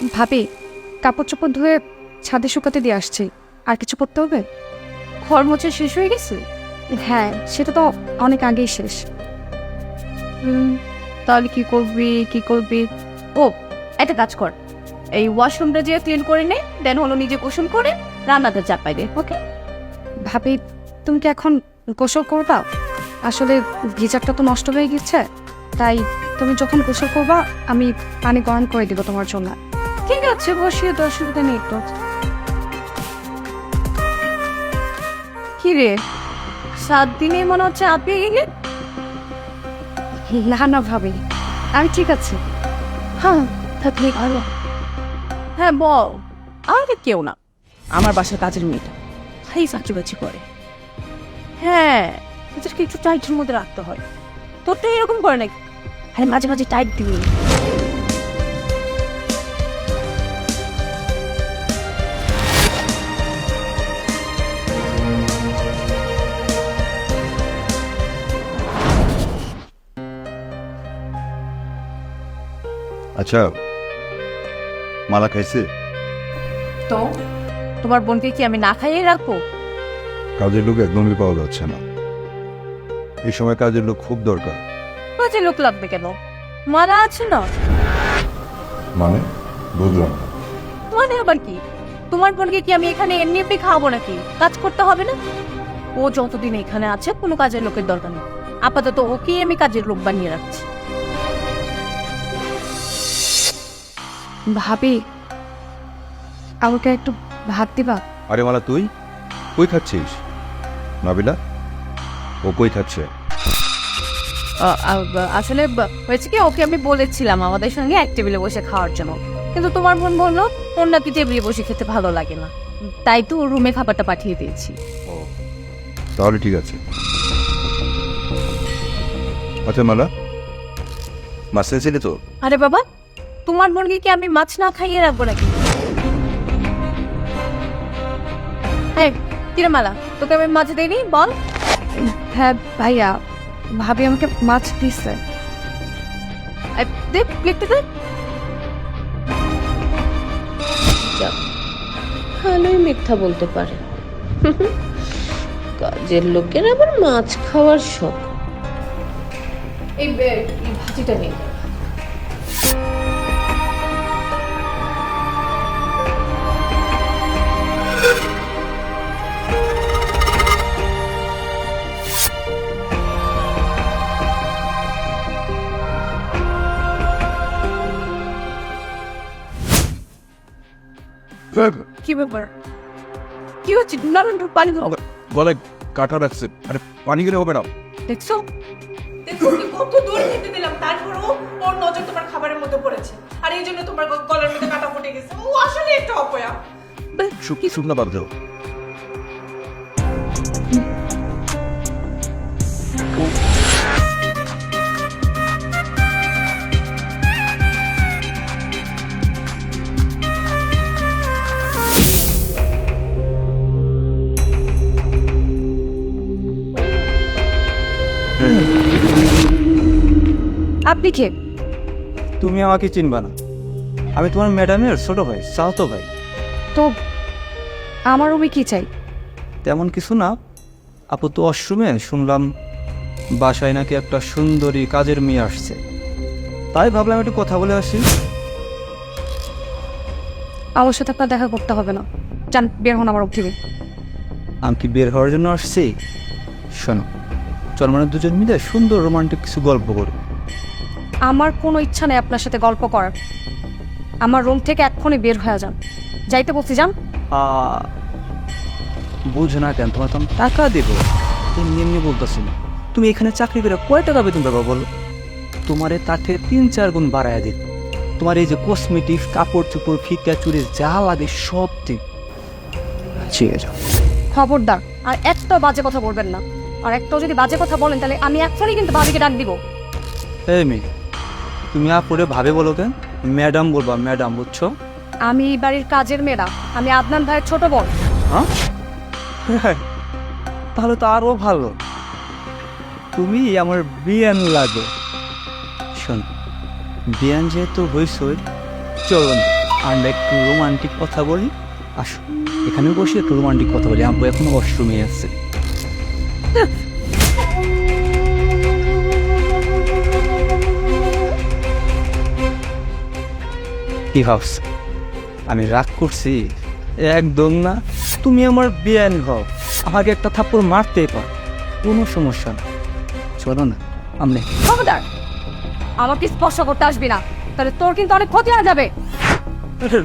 ভাবি, কাপড় চোপড় ধুয়ে ছাদে শুকাতে দিয়ে আসছি। আর কিছু করতে হবে? ঘর মোছা শেষ হয়ে গেছে? হ্যাঁ, সেটা তো অনেক আগেই শেষ। তাহলে কি করবি? ও, একটা কাজ কর, এই ওয়াশরুমটা যে ক্লিন করে নে, দেন হলো নিজে গোসল করে রান্নাটা চাপাই দে। ওকে? ভাবি, তুমি কি এখন গোসল করবা? আসলে গিজারটা তো নষ্ট হয়ে গেছে, তাই তুমি যখন গোসল করবা আমি পানি গরম করে দিব তোমার জন্য। ঠিক আছে, বসিয়ে তো, অসুবিধা নেই তো। কি রে, 7 দিনে মনে হচ্ছে আপনি গেলে? না না ভাবি, আমি ঠিক আছি। হ্যাঁ, থাকলে ভালো। হ্যাঁ বল। আরে কেউ না, আমার বাসার কাজের মেয়েটা হাই চাচি করে। হ্যাঁ, এদেরকে একটু টাইটের মধ্যে রাখতে হয়। তোরটা এরকম করে নাকি? হ্যাঁ, মাঝে মাঝে টাইট দিবি। আচ্ছা, মালা খাইছে? তো তোমার বোনকে কি আমি না খাইয়ে রাখবো? কাজের লোক একদমই পাওয়া যাচ্ছে না। এই সময় কাজের লোক খুব দরকার। কাজে লোক লাগবে কেন? মারা আছে না। মানে বুঝলাম না। মানে আবার কি? তোমার বোনকে কি আমি এখানে এমনি এমনি খাওয়াবো নাকি? কাজ করতে হবে না? ও যতদিন এখানে আছে কোনো কাজের লোকের দরকার নেই। আপাতত ওকেই আমি কাজের লোক বানিয়ে রাখছি। ভাবি, আমাকে একটু ভাত দিবা? আরে মালা, তুই কই খাচ্ছিস? নাবিলা, ও কই খাচ্ছে? আসলে হয়েছে কি, ওকে আমি বলেছিলাম আমাদের সঙ্গে এক টেবিলে বসে খাওয়ার জন্য, কিন্তু তোমার বোন বললো ওর নাকি টেবিলে বসে খেতে ভালো লাগে না, তাই তো রুমে খাবারটা পাঠিয়ে দিয়েছি। ও, তাহলে ঠিক আছে। আচ্ছা মালা, মাছ এনেছিলি তো? আরে বাবা, তোমার বোনকে কি আমি মাছ না খাইয়ে রাখবো নাকি? হ্যাঁ, কিরে মালা, তোকে আমি মাছ দেইনি বল? হ্যাঁ ভাইয়া, ভাবি আমাকে মাছ দিচ্ছে। দে প্লেটটা দে। ভালোই মিথ্যা বলতে পারে। কাজের লোকের আবার মাছ খাওয়ার শখ। এই ভাজিটা নেই। কি ব্যাপার? কি হচ্ছে? না না, পানি দাও। গলায় কাটা রাখছে। আরে পানি গেলে হবে না। দেখছো দেখছো কি কত দূর খেতে দিলাম, তারপরও ওর নজর তোমার খাবারের মধ্যে পড়েছে, আর এই জন্য তোমার গলার মধ্যে কাটা ফুটে গেছে। ও আসলে একটা অপয়া। শুকনা বাদ দাও। আপনি কে? তুমি আমাকে চিনবা না, আমি তোমার ম্যাডামের ছোট ভাই, চাওতো ভাই। তো আমার রুমে কি চাই? তেমন কিছু না, আপু তো ওয়াশরুমে শুনলাম বাসায় নাকি একটা সুন্দরী কাজের মেয়ে আসছে, তাই ভাবলাম একটু কথা বলে আসি। আমার সাথে আপনার দেখা করতে হবে না, যান বের হন আমার রুম থেকে। আমি কি বের হওয়ার জন্য আসছি? শোনো, চল মানে দুজন মিলে সুন্দর রোমান্টিক কিছু গল্প করি। আমার কোনো ইচ্ছা নেই আপনার সাথে গল্প করার। আমার রুম থেকে এক্ষুনি বের হয়ে যান। যাইতে বলছি, যান। বুঝো না কেন, তোমার তো আমি টাকা দেবো, এমনি এমনি বলতেছি না। তুমি এখানে চাকরি করে কয় টাকা বেতন পাবা বলো? তোমারে তার থেকে 3-4 গুণ বাড়ায় দিই। তোমার এই যে কসমেটিক্স, কাপড় চোপড়, ফিতা চুড়ি যা লাগে সব দিই। ঠিক আছে, খবরদার আর একটা বাজে কথা বলবেন না। আর একটাও যদি বাজে কথা বলেন তাহলে আমি এক্ষুনি কিন্তু ভাবিকে ডাক দিব। এই মেয়ে, তুমি আপুরে ভাবে বলো কেন? ম্যাডাম বলবা, ম্যাডাম, বুঝছো? আমি এই বাড়ির কাজের মেয়েরা, আমি আদনান ভাইয়ের ছোট বোন। হ্যাঁ, তাহলে তো আরো ভালো, তুমি আমার বিয়ান লাগে। শোন, বিয়ান যেহেতু হইসই, চলো না আমরা একটু রোমান্টিক কথা বলি। আসো এখানে বসে একটু রোমান্টিক কথা বলি, আব্বু এখনো ওয়াশরুমে আছে। কি ভাবছ আমি রাগ করছি? একদম না, তুমি আমার বিয়ান হও, আমাকে একটা থাপ্পড় মারতেই পার, কোনো সমস্যা না। চলো না আমনে। খবরদার আমাকে স্পর্শ করতে আসবি না, তাহলে তোর কিন্তু অনেক ক্ষতি হয়ে যাবে।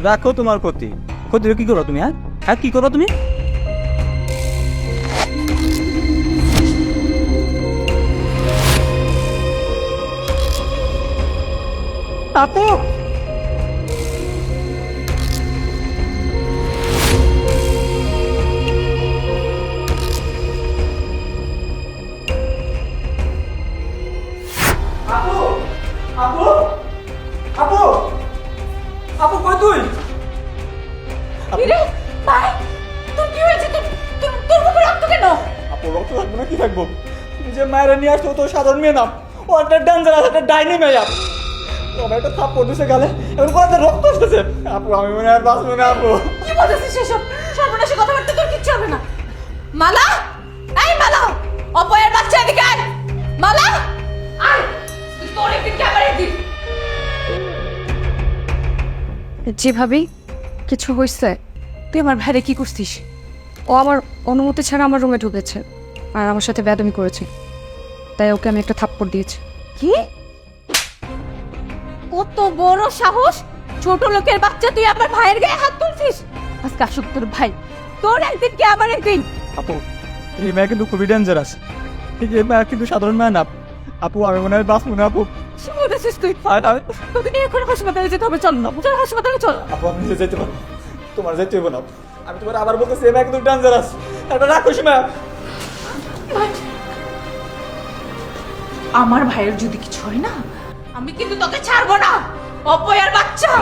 রাখো তোমার ক্ষতি। ক্ষতি কি করো তুমি? হ্যাঁ কি করো তুমি? আপু আপু আপু আপু কই তুই? ভাই তোর কি হয়েছে? তোর মুখে রক্ত কেন? আপু রক্ত থাকবে না কি থাকবো? তুমি যে মায়েরা নিয়ে আসতো তো সাধারণ মেয়ে না, ও একটা ডেঞ্জারাস, একটা ডাইনি মেয়ে। আপু আমার একটা থাপ্পড় দিছে গালে, এখন কোথায় রক্ত আসতেছে। আপু আমি মনে আর বাঁচবো না। আপু কি বলছিস সেসব সর্বনাশী কথাবার্তা? তোর কিচ্ছু হবে না। মালা, এই মালা, অপয়ের বাচ্চা এদিকে আয়। মালা আয়, তুই তোর একদিন ক্যামেরা দিবি। জি ভাবি, কিছু হয়েছে? তুই আমার ভাইরে কি করছিস? ও আমার অনুমতি ছাড়া আমার রুমে ঢুকেছে আর আমার সাথে বেয়াদবি করেছে, তাই ওকে আমি একটা থাপ্পড় দিয়েছি। কি? কত বড় সাহস! ছোট লোকের বাচ্চা, তুই আমার ভাইয়ের গায়ে হাত তুলছিস? আজকে আসুক তোর ভাই, তোর একদিন কি আমার একদিন। আপু এই মেয়ে কিন্তু খুবই ডেঞ্জারাস, এই মেয়ে কিন্তু সাধারণ মেয়ে না। আপু আমি মনে হয় বাঁচবো না। আপু কি বলছিস তুই? তোকে নিয়ে এখন হাসপাতালে যেতে হবে, চল না চল হাসপাতালে চল। আপু আমি নিজে যেতে পারবো, তোমার যেতে হবে না। আমি তোমার আবার বলতেছি এই মেয়ে কিন্তু ডেঞ্জারাস, এটা রাখোস মেয়ে। আমার ভাইয়ের যদি কিছু হয় না, আমি কিন্তু তোকে ছাড়বো না, অপয়ার বাচ্চা।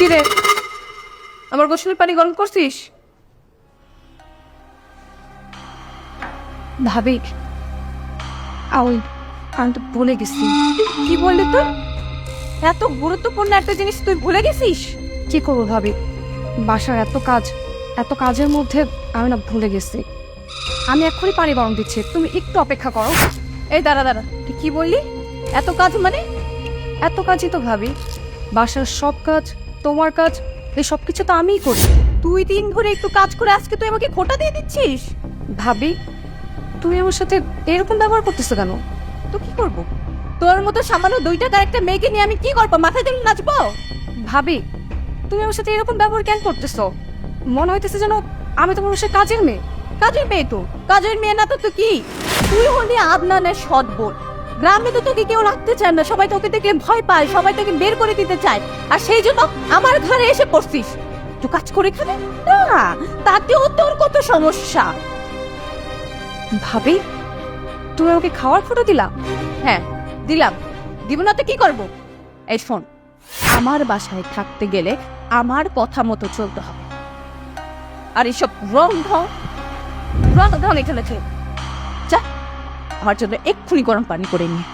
কি রে, আমার গোসলের পানি গরম করছিস? ভাবি আমি তো ভুলে গেছি। কি বললি তুই? এত গুরুত্বপূর্ণ একটা জিনিস তুই ভুলে গেছিস? কি করবো ভাবি, বাসার এত কাজের মধ্যে আমি না ভুলে গেছি। আমি এক্ষুনি পানি গরম দিচ্ছি, তুমি একটু অপেক্ষা করো। এই দাঁড়া দাঁড়া, তুই কি বললি? এত কাজ মানে? এত কাজই তো ভাবি, বাসার সব কাজ, তোমার কাজ, এই সব কিছু তো আমিই করি। 2 দিন ধরে একটু কাজ করে আজকে তুই আমাকে খোটা দিয়ে দিচ্ছিস? ভাবি তুমি আমার সাথে এরকম ব্যবহার করতেছো কেন? তো কি করব? তোর মতো সামান্য 2 টাকার একটা মেয়েকে নিয়ে আমি কি করবো? মাথায় তুলে নাচবো? ভাবি তুমি আমার সাথে এরকম ব্যবহার কেন করতেছো? মনে হইতেছে যেন আমি তোমার বাসার কাজের মেয়ে। কাজের মেয়ে তো, কাজের মেয়ে না তো তুই কি? তুই হলি আদনানের সৎ বোন। গ্রামে তো তোকে কেউ রাখতে চায় না, সবাই তোকে দেখে ভয় পায়, সবাই তোকে বের করে দিতে চায়, আর সেই জন্য আমার ঘরে এসে পড়ছিস। তুই কাজ করে খাবে না, তাতেও তোর কত সমস্যা। ভাবি তুমি আমাকে খাওয়ার ফটো দিলা? হ্যাঁ দিলাম, দিব না তো কি করবো? এই শোন, আমার বাসায় থাকতে গেলে আমার কথা মতো চলতে হবে, আর এসব রং ঢং এখানে থেকে যা, আমার জন্য এক্ষুনি গরম পানি করে নিয়ে।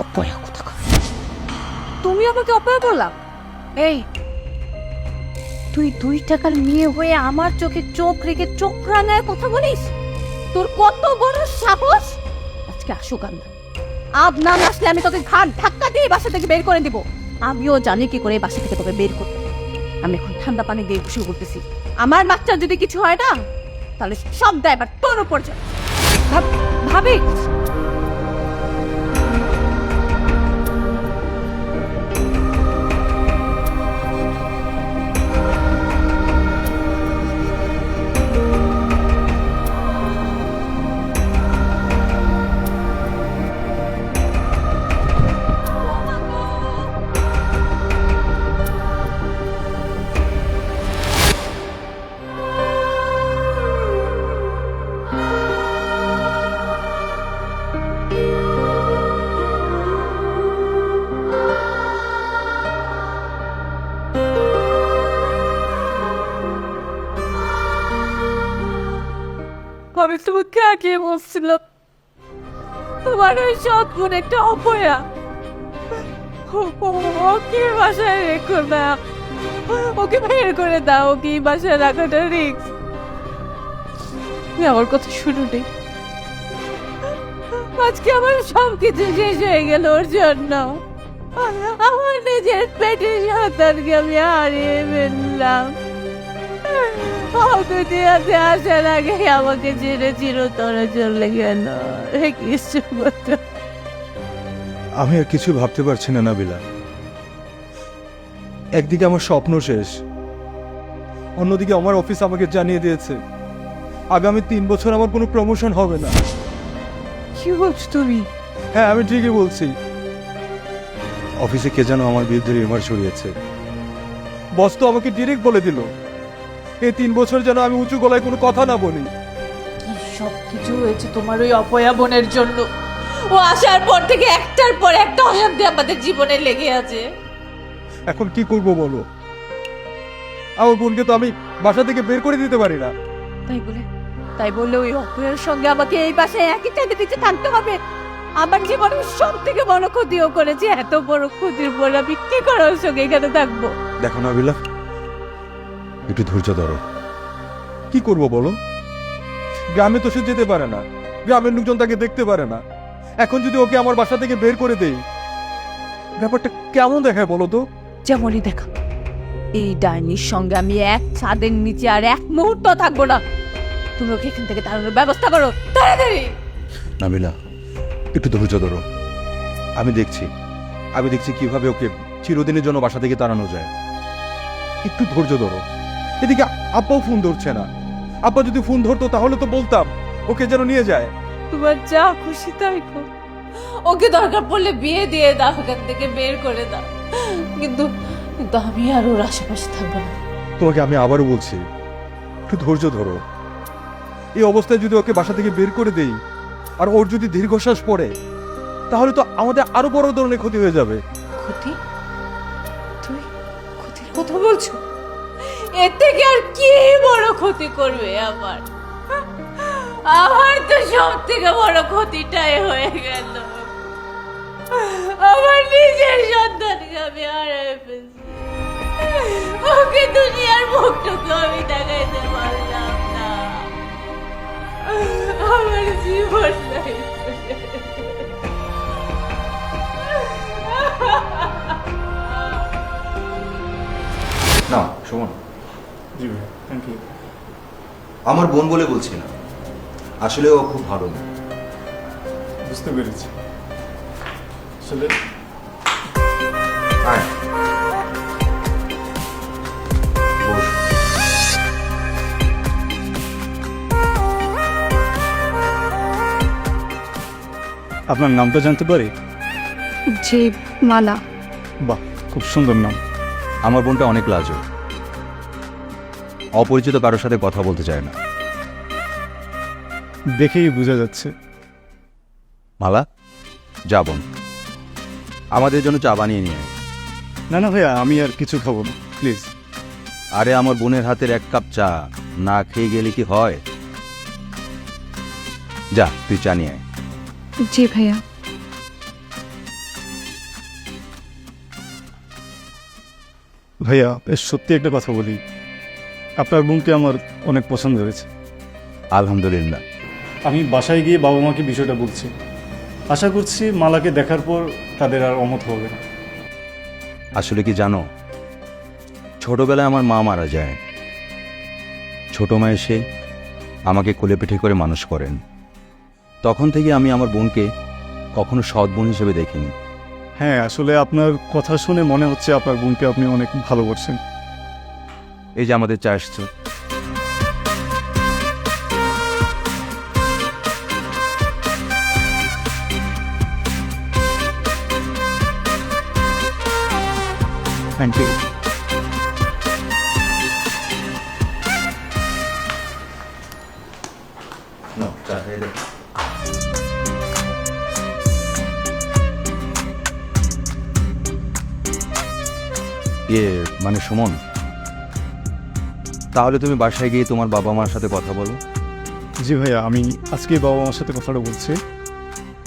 অপয়া কোথাকার। তুমি আমাকে অপয়া করলা? এই তুই 2 টাকার মেয়ে হয়ে আমার চোখে চোখ রেখে চোখ রাঙায় কথা বলিস? তোর কত বড় সাহস! আজকে আসুক আদনান আসলে আমি তোকে ঘাট ধাক্কা দিয়ে বাসা থেকে বের করে দিব। আমিও জানি কি করে বাসা থেকে তোকে বের করতে। আমি এখন ঠান্ডা পানি দিয়ে গোসল করতেছি। আমার বাচ্চার যদি কিছু হয় না, তাহলে সব দায়ভার তোর উপর যাবে। ভাবি, আমি তোমাকে আগে বলছিলাম তোমার ওই সৎ গুণ একটা অপয়া, ওকে বাসায় রেখো না, ওকে বের করে দাও, ওকে বাসায় রাখাটা রিস্ক। আমার কথা শুনো নেই, আজকে আমার সবকিছু শেষ হয়ে গেল ওর জন্য। আমার নিজের পেটের সন্তানকে আমি হারিয়ে ফেললাম। দুনিয়াতে আসার আগে আমাকে ছেড়ে চিরতরে চলে গেল। কিছু আমি আর কিছু ভাবতে পারছি না নাবিলা। একদিকে আমার স্বপ্ন শেষ, অন্যদিকে আমার অফিস আমাকে জানিয়ে দিয়েছে আগামী 3 বছর আমার কোনো প্রমোশন হবে না। কি বলছো তুমি? হ্যাঁ, আমি ঠিকই বলছি। অফিসে কে যেন আমার বিরুদ্ধে রিমার ছড়িয়েছে। বস তো আমাকে ডিরেক্ট বলে দিল এই 3 বছর যেন আমি উঁচু গলায় কোনো কথা না বলি। সব কিছু হয়েছে তোমার ওই অপয়া বোনের জন্য। ও আসার পর থেকে একটার পর একটা অশান্তি আমাদের জীবনে লেগে আছে। এখন কি করব বলো? আমার বোনকে তো আমি বাসা থেকে বের করে দিতে পারি না। তাই বলে ওই অপয়ার সঙ্গে আমাকে এই বাসায় একই চাঁদে নিচে থাকতে হবে? আমার জীবনের সব থেকে বড় ক্ষতিও করেছে, এত বড় ক্ষতির পর আমি কি করে ওর সঙ্গে এখানে থাকবো? দেখো নাবিলা, একটু ধৈর্য ধরো। কি করব বলো? গ্রামে তো সে যেতে পারে না, গ্রামের লোকজন তাকে দেখতে পারে না। এখন যদি ওকে আমার বাসা থেকে বের করে দেই, ব্যাপারটা কেমন দেখায় বলো তো? যেমনই দেখা, এই ডাইনির সঙ্গে আমি এক ছাদের নিচে আর এক মুহূর্ত থাকবো না। তুমি ওকে এখান থেকে তাড়ানোর ব্যবস্থা করো তাড়াতাড়ি। নাবিলা, একটু ধৈর্য ধরো। আমি দেখছি কিভাবে ওকে চিরদিনের জন্য বাসা থেকে তাড়ানো যায়। একটু ধৈর্য ধরো। এদিকে আব্বাও ফোন ধরছে না। আব্বা যদি ফোন ধরতো তাহলে তো বলতাম ওকে যেন নিয়ে যায়। তোমার যা খুশি তাই কর, ওকে দরকার পড়লে বিয়ে দিয়ে দাও, এখান থেকে বের করে দাও, কিন্তু কিন্তু আমি আর ওর আশেপাশে থাকবো না। তোমাকে আমি আবারও বলছি, একটু ধৈর্য ধরো। এই অবস্থায় যদি ওকে বাসা থেকে বের করে দেই আর ওর যদি দীর্ঘশ্বাস পড়ে, তাহলে তো আমাদের আরো বড় ধরনের ক্ষতি হয়ে যাবে। ক্ষতি? তুই ক্ষতির কথা বলছো? এর থেকে আর কি বড় ক্ষতি করবে আমার? আমার তো সব থেকে বড় ক্ষতিটাই হয়ে গেল। আমার নিজের সন্তানকে আমি হারিয়ে ফেলছি। ওকে দুনিয়ার মুখটুকু আমি দেখাইতে পারলাম না। আমার জীবন নাই। না সুমন, জি ভাই, থ্যাংক ইউ। আমার বোন বলে বলছি না, আসলে ও খুব ভালো মেয়ে। বুঝতে পেরেছি। আসলে আয়, বস। আপনার নামটা জানতে পারি? যে মালা। বাহ, খুব সুন্দর নাম। আমার বোনটা অনেক লাজুক, অপরিচিত কারোর সাথে কথা বলতে চায় না। দেখেই বোঝা যাচ্ছে। মালা, যা বোন, আমাদের জন্য চা বানিয়ে নিয়ে আয়। না না ভাইয়া, আমি আর কিছু খাবো না, প্লিজ। আরে আমার বোনের হাতের 1 কাপ চা না খেয়ে গেলে কি হয়? যা, তুই চা নিয়ে আয়। জি ভাইয়া। ভাইয়া, বেশ সত্যি একটা কথা বলি, আপনার বোনকে আমার অনেক পছন্দ হয়েছে। আলহামদুলিল্লাহ। আমি বাসায় গিয়ে বাবা মাকে বিষয়টা বলছি। আশা করছি মালাকে দেখার পর তাদের আর অমত হবে না। আসলে কি জানো, ছোটবেলায় আমার মা মারা যায়। ছোট মা এসে আমাকে কোলে পিঠে করে মানুষ করেন। তখন থেকে আমি আমার বোনকে কখনো সৎ বোন হিসেবে দেখিনি। হ্যাঁ, আসলে আপনার কথা শুনে মনে হচ্ছে আপনার বোনকে আপনি অনেক ভালোবাসেন। এই যে আমাদের চা আসছে। Thank you. মানে সুমন, তাহলে তুমি বাসায় গিয়ে তোমার বাবা মার সাথে কথা বলো। জি ভাইয়া, আমি আজকে বাবা মার সাথে কথাটা বলছি।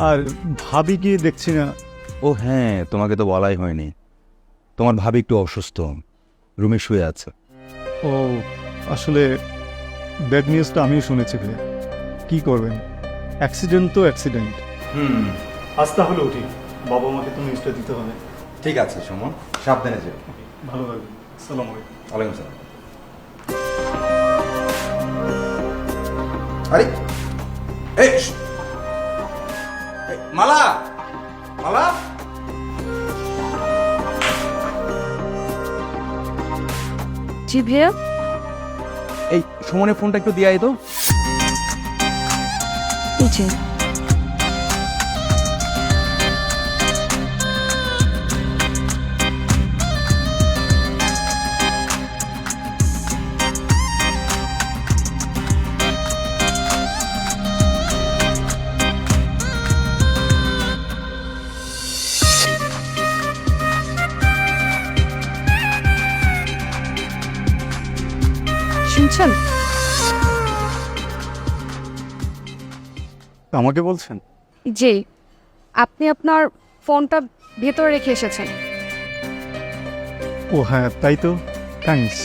আর ভাবি কি দেখছি না। ও হ্যাঁ, তোমাকে তো বলাই হয়নি, তোমার ভাবি একটু অসুস্থ, রুমে শুয়ে আছে। ও আসলে ব্যাড নিউজটা আমিও শুনেছি ভাইয়া। কি করবেন, অ্যাক্সিডেন্ট তো অ্যাক্সিডেন্ট। আজ তাহলে উঠি, বাবা মাকে তো নিউজটা দিতে হবে। ঠিক আছে সুমন, সাবধানে যেও। ভালো লাগবে। আসসালামু আলাইকুম। ওয়ালাইকুম সালাম। আরে এই মালা, মালা, জি ভাইয়া। এই সুমনের ফোনটা একটু দিয়ে আয় তো। এই যে শুনছেন? আমাকে বলছেন? জি, আপনি আপনার ফোনটা ভেতরে রেখে এসেছেন। ও হ্যাঁ, তাই তো, থ্যাঙ্কস।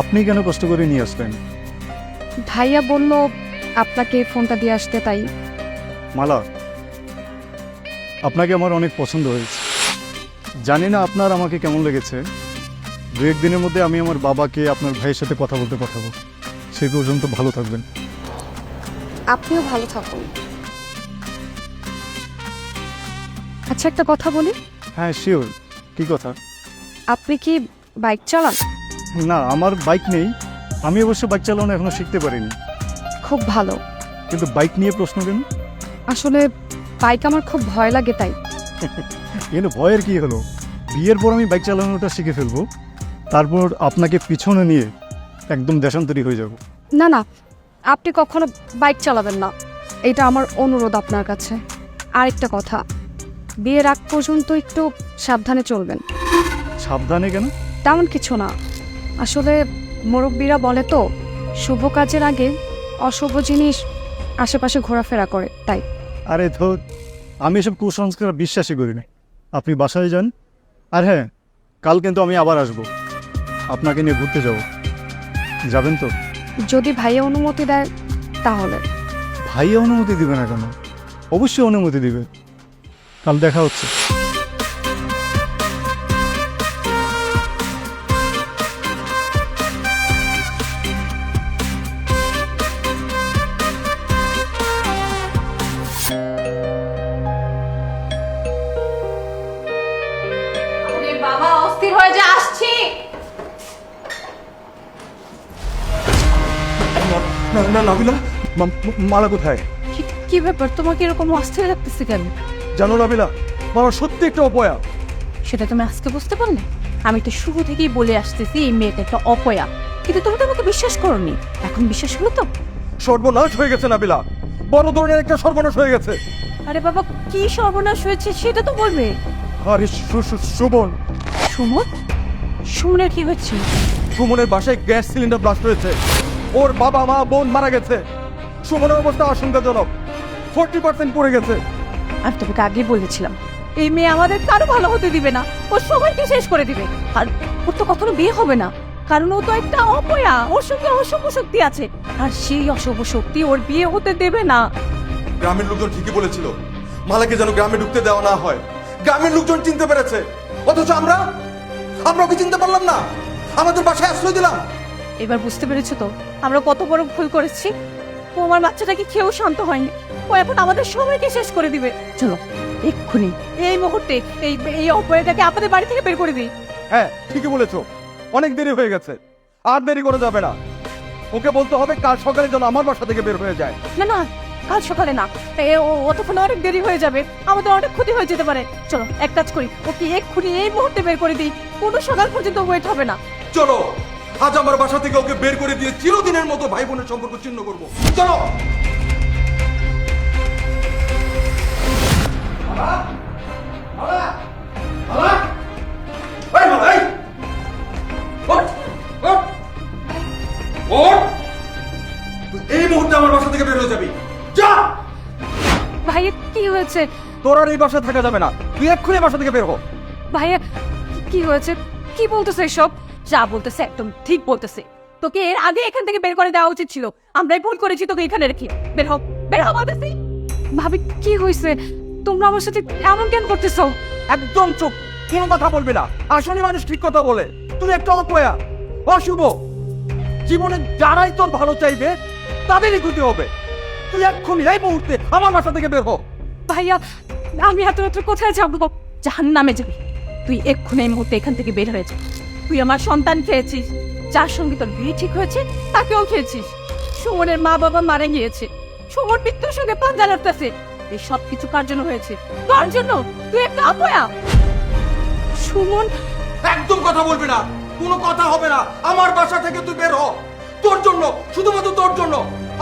আপনি কেন কষ্ট করে নিয়ে আসলেন? ভাইয়া বলল আপনাকে ফোনটা দিয়ে আসতে, তাই। মালা, আপনাকে আমার অনেক পছন্দ হয়েছে। জানি না আপনার আমাকে কেমন লেগেছে। দু একদিনের মধ্যে আমি আমার বাবাকে আপনার ভাইয়ের সাথে কথা বলতে পাঠাবো। সেই পর্যন্ত ভালো থাকবেন। আপনিও ভালো থাকুন। আচ্ছা, একটা কথা বলি। হ্যাঁ শিওর। কি কথা? আপনি কি বাইক চালান? না, আমার বাইক নেই। আমি অবশ্য বাইক চালানো এখনো শিখতে পারিনি। খুব ভালো। কিন্তু বাইক নিয়ে প্রশ্ন কেন? আসলে বাইক আমার খুব ভয় লাগে, তাই। এনে ভয়ের কি হলো? বিয়ের পর আমি বাইক চালানোটা শিখে ফেলবো, তারপর আপনাকে পিছনে নিয়ে একদম দেশান্তরী হয়ে যাব। না না, আপনি কখনো বাইক চালাবেন না, এটা আমার অনুরোধ আপনার কাছে। আরেকটা কথা, বিয়ের আগ পর্যন্ত একটু সাবধানে চলবেন। সাবধানে কেন? তেমন কিছু না, আসলে মুরব্বীরা বলে তো, শুভ কাজের আগে অশুভ জিনিস আশেপাশে ঘোরাফেরা করে, তাই। আরে ধর, আমি এসব কুসংস্কার বিশ্বাসই করি না। আপনি বাসায় যান। আর হ্যাঁ, কাল কিন্তু আমি আবার আসবো, আপনাকে নিয়ে ঘুরতে যাব। যাবেন তো? যদি ভাইয়া অনুমতি দেয় তাহলে। ভাইয়া অনুমতি দিবে না কেন? অবশ্যই অনুমতি দিবে। কাল দেখা হচ্ছে। বাবা অস্থির হয়ে যা, আসছি। নাবিলা, মালা কোথায়? কি ব্যাপার, তোমাকে এরকম অস্থির লাগতেছে কেন? জানো নাবিলা, মালা সত্যি একটা অপয়া। সেটা তুমি আজকে বুঝতে পারলে? আমি তো শুরু থেকেই বলে আসতেছি এই মেয়েটা একটা অপয়া, কিন্তু তুমি তো আমাকে বিশ্বাস করোনি। এখন বিশ্বাস হলো তো? সর্বনাশ হয়ে গেছে নাবিলা, বড় ধরনের একটা সর্বনাশ হয়ে গেছে। আরে বাবা, কি সর্বনাশ হয়েছে সেটা তো বলবে। আরে সুমন, সুমন? সুমনের কি হচ্ছে? সুমনের বাসায় গ্যাস সিলিন্ডার ব্লাস্ট হয়েছে। ওর বাবা মা বোন মারা গেছে। সুমনের অবস্থা আশঙ্কাজনক, 40% পড়ে গেছে। আমি তোমাকে আগেই বলেছিলাম এই মেয়ে আমাদের কারো ভালো হতে দিবে না, ও সবাইকে শেষ করে দিবে। আর ওর তো কখনো বিয়ে হবে না, কারণ ও তো একটা অপয়া, ওর সঙ্গে অশুভ শক্তি আছে, আর সেই অশুভ শক্তি ওর বিয়ে হতে দেবে না। গ্রামের লোকজন ঠিকই বলেছিল মালাকে যেন গ্রামে ঢুকতে দেওয়া না হয়। গ্রামের লোকজন চিনতে পেরেছে, অথচ আমরা ওকে চিনতে পারলাম না। আমাদের বাসায় আশ্রয় দিলাম। এবার বুঝতে পেরেছো তো আমরা কত বড় ভুল করেছি। ও আমার বাচ্চাটাকে খেয়েও শান্ত হয়নি, ও এখন আমাদের সবাইকে শেষ করে দিবে। চলো এক্ষুনি এই মুহূর্তে এই এই অপরাধটাকে আপনাদের বাড়ি থেকে বের করে দিই। হ্যাঁ ঠিকই বলেছো, অনেক দেরি হয়ে গেছে, আর দেরি করে যাবে না। ওকে বলতে হবে কাল সকালে যেন আমার বাসা থেকে বের হয়ে যায়। না না, কাল সকালে না, অতক্ষণ অনেক দেরি হয়ে যাবে, আমাদের অনেক ক্ষতি হয়ে যেতে পারে। চলো এক কাজ করি, ওকে এক্ষুনি এই মুহূর্তে বের করে দিই, কোনো সকাল পর্যন্ত ওয়েট হবে না। চলো আজ আমার বাসা থেকে ওকে বের করে দিয়ে চিরদিনের মতো ভাই বোনের সম্পর্ক ছিন্ন করবো। চলো। এই মুহূর্তে আমার বাসা থেকে বের হয়ে যাবি, যা। ভাইয়া কি হয়েছে? তোর আর এই বাসায় থাকা যাবে না, তুই এক্ষুনি বাসা থেকে বের হ। ভাইয়া কি হয়েছে? কি বলতেছে এসব? যা বলতেছে একদম ঠিক বলতেছে, তোকে এর আগে এখান থেকে বের করে দেওয়া উচিত ছিল, আমরাই ভুল করেছি তোকে এখানে রেখে। বের হও, বের হও বলতেছি। ভাবি কি হয়েছে? তোমরা আমার সাথে এমন কেন করতেছো? একদম চুপ, কোনো কথা বলবি না। আসলে মানুষ ঠিক কথা বলে, তুমি একটা অপয়া, অশুভ। জীবনে যারাই তোর ভালো চাইবে তাদেরই ক্ষতি হবে। তুই এক্ষুনি এই মুহূর্তে আমার বাসা থেকে বের হ। ভাইয়া আমি এত রাত্রে কোথায় যাবো? জাহান্নামে যাবি তুই, এক্ষুনি এই মুহূর্তে এখান থেকে বের হয়ে যা। তুই আমার সন্তান খেয়েছিস, যার সঙ্গে তোর বিয়ে ঠিক হয়েছে তাকেও খেয়েছিস। সুমনের মা বাবা মারা গিয়েছে, সুমন মৃত্যুর সঙ্গে পাঞ্জা লড়তেছে। এই সব কিছু কার জন্য হয়েছে? তোর জন্য। তুই একটা অপয়া। সুমন একদম কথা বলবি না, কোনো কথা হবে না। আমার বাসা থেকে তুই বের হ। তোর জন্য, শুধুমাত্র তোর জন্য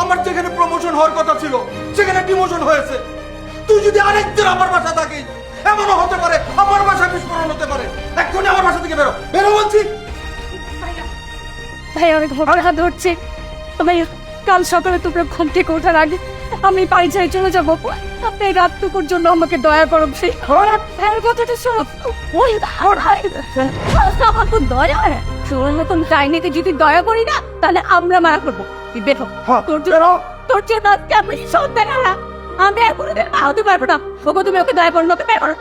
আমার যেখানে প্রমোশন হওয়ার কথা ছিল সেখানে ডিমোশন হয়েছে। তুই যদি আরেকদিন আমার বাসা থাকিস, এমনও হতে পারে আমার বাসায় বিস্ফোরণ হতে পারে। এক্ষুনি আমার বাসা থেকে বেরো, বেরো বলছি। ভাইয়া অনেক হাত ধরছে। ভাইয়া কাল সকালে তোমরা ঘুম থেকে ওঠার আগে আমি বাড়ি ছেড়ে চলে যাবো। আপনি এই রাতটুকুর জন্য আমাকে দয়া করুন। সেই ভাইয়ের কথাটা সব ওই আমার তো দয়া হয়। সুমন মতন চাইনিতে যদি দয়া করি না তাহলে আমরা মারা করবো। তুই বের হ। তোর জন্য আজকে আমি সন্তান হারা। আমি আর কোনোদিন মা হতে পারবো না। ওকে তুমি ওকে দয়া করো না, ওকে বের করো।